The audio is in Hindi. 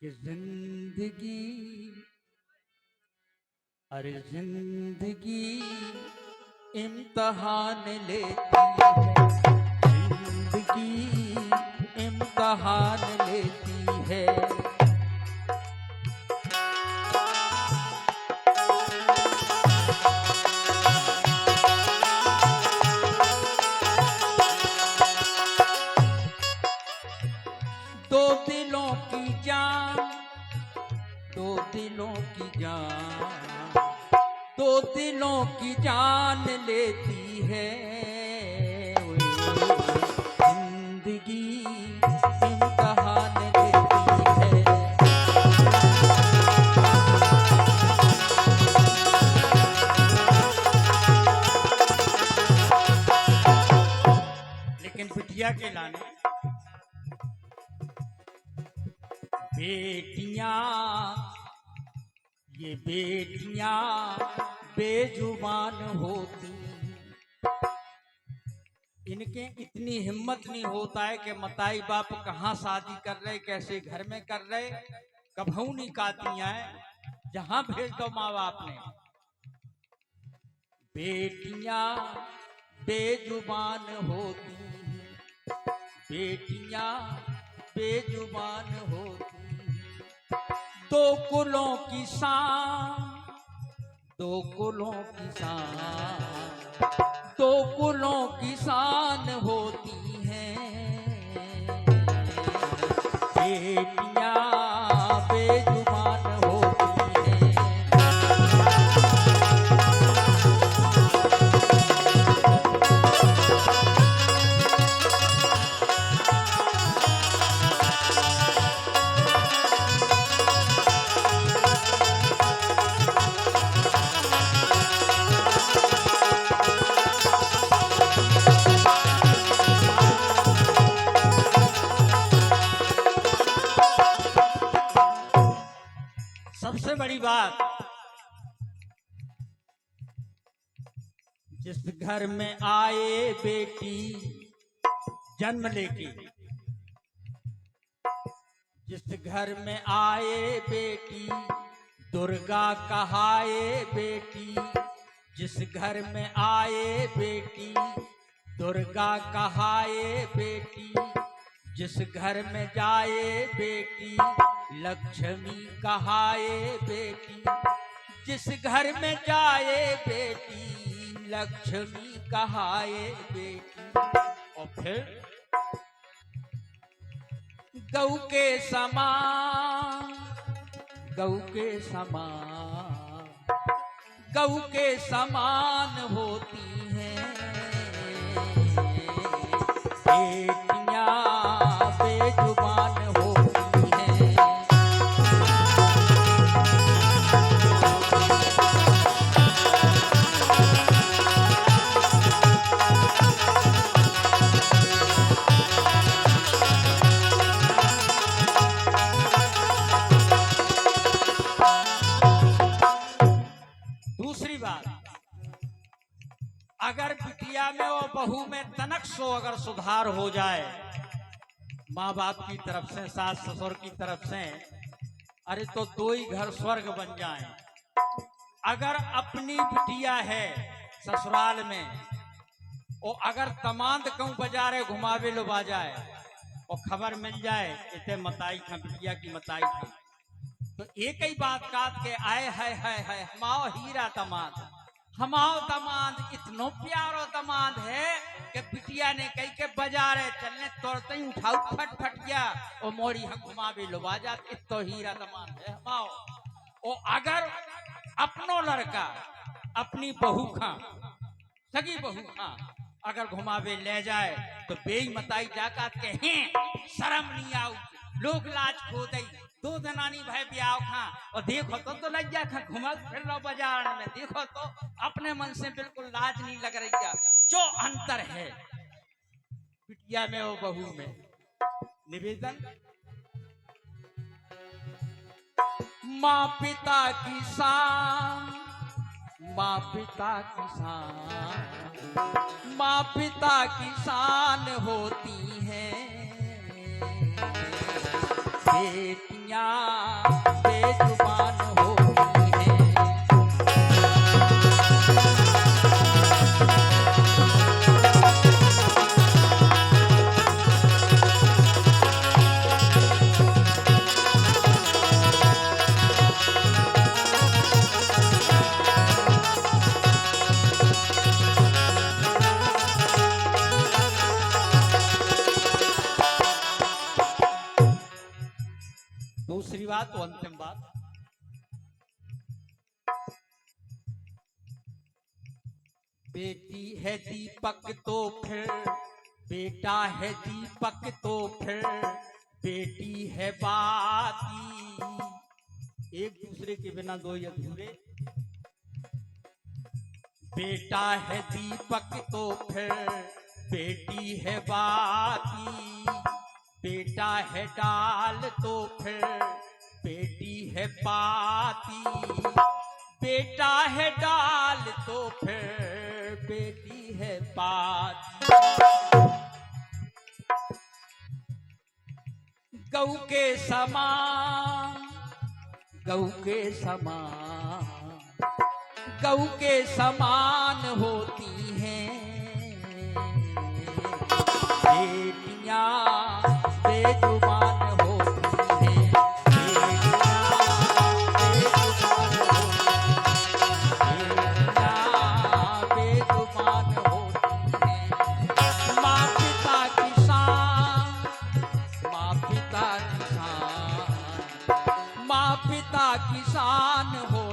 कि जिंदगी, अरे जिंदगी इम्तहान लेती है, जिंदगी इम्तहान लेती है। दो दिलों की जान, दो दिलों की जान, दो दिलों की जान लेती है। जिंदगी इम्तहान लेती है। लेकिन बिटिया के लाने बेटियां, ये बेटियां बेजुबान होती, इनके इतनी हिम्मत नहीं होता है कि मताई बाप कहाँ शादी कर रहे, कैसे घर में कर रहे, कभू नहीं कहती हैं, जहां भेज दो माँ बाप ने। बेटियां बेजुबान होती, बेटियां बेजुबान होती, दो कुलों की शान, दो कुलों की शान, दो कुलों की शान होती हैं। बेटियां बेजुबान होती हैं। सबसे बड़ी बात, जिस घर में आए बेटी जन्म लेके, जिस घर में आए बेटी दुर्गा कहाए बेटी, जिस घर में आए बेटी दुर्गा कहाए बेटी, जिस घर में जाए बेटी लक्ष्मी कहाए बेटी, जिस घर में जाए बेटी लक्ष्मी कहाए बेटी। और फिर गऊ के समान, गऊ के समान, गऊ के समान होती हैं। बेटियां बेजुबान होती हैं। दूसरी बात, अगर बिटिया में और बहू में तनक सो अगर सुधार हो जाए, माँ बाप की तरफ से, सास ससुर की तरफ से, अरे तो दो ही घर स्वर्ग बन जाएं। अगर अपनी बिटिया है ससुराल में और अगर तमांद कहूं बाजारे घुमावे लो बाजाए और खबर मिल जाए इतने मताई था, बिटिया की मताई था, तो एक ही बात काट के आए है हमाओ हीरा तमांद, हमाओ तमांद इतनो प्यारो तमांद है कि बिटिया ने कही के बाजारे चलने तोड़ते ही उठाऊ फट फट गया और मोड़ी हम घुमावे लो बाजार, इतो हीरा तमांद है हमाओ। और अगर अपनो लड़का अपनी बहू खा, सगी बहू खा अगर घुमावे ले जाए तो बेई मताई जाकात के हैं शर्म नहीं आऊ, लोग लाज खो दई, दो दनानी भाई ब्याह खा और देखो तो लज्जा खा घुमा फिर लो बाजार में, देखो तो अपने मन से बिल्कुल लाज नहीं लग रही क्या। जो अंतर है बिटिया में और बहू में। निवेदन, माँ पिता की शान, माँ पिता की शान, माँ पिता की शान होती है। बेटी बेटियां बेजुबान होती हैं। दूसरी बात तो अंतिम बात, बेटी है दीपक तो फिर बेटा है दीपक तो फिर बेटी है बाती, एक दूसरे के बिना दो ही अधूरे। बेटा है दीपक तो फिर बेटी है बाती, बेटा है डाल तो फिर बेटी है पाती, बेटा है डाल तो फिर बेटी है पाती। गऊ के समान, गऊ के समान, गऊ के समान होती हैं बेटियां बेजुबान होती हैं। बेटियां बेजुबान होती हैं। माँ पिता किसान, माँ पिता किसान, माँ पिता किसान हो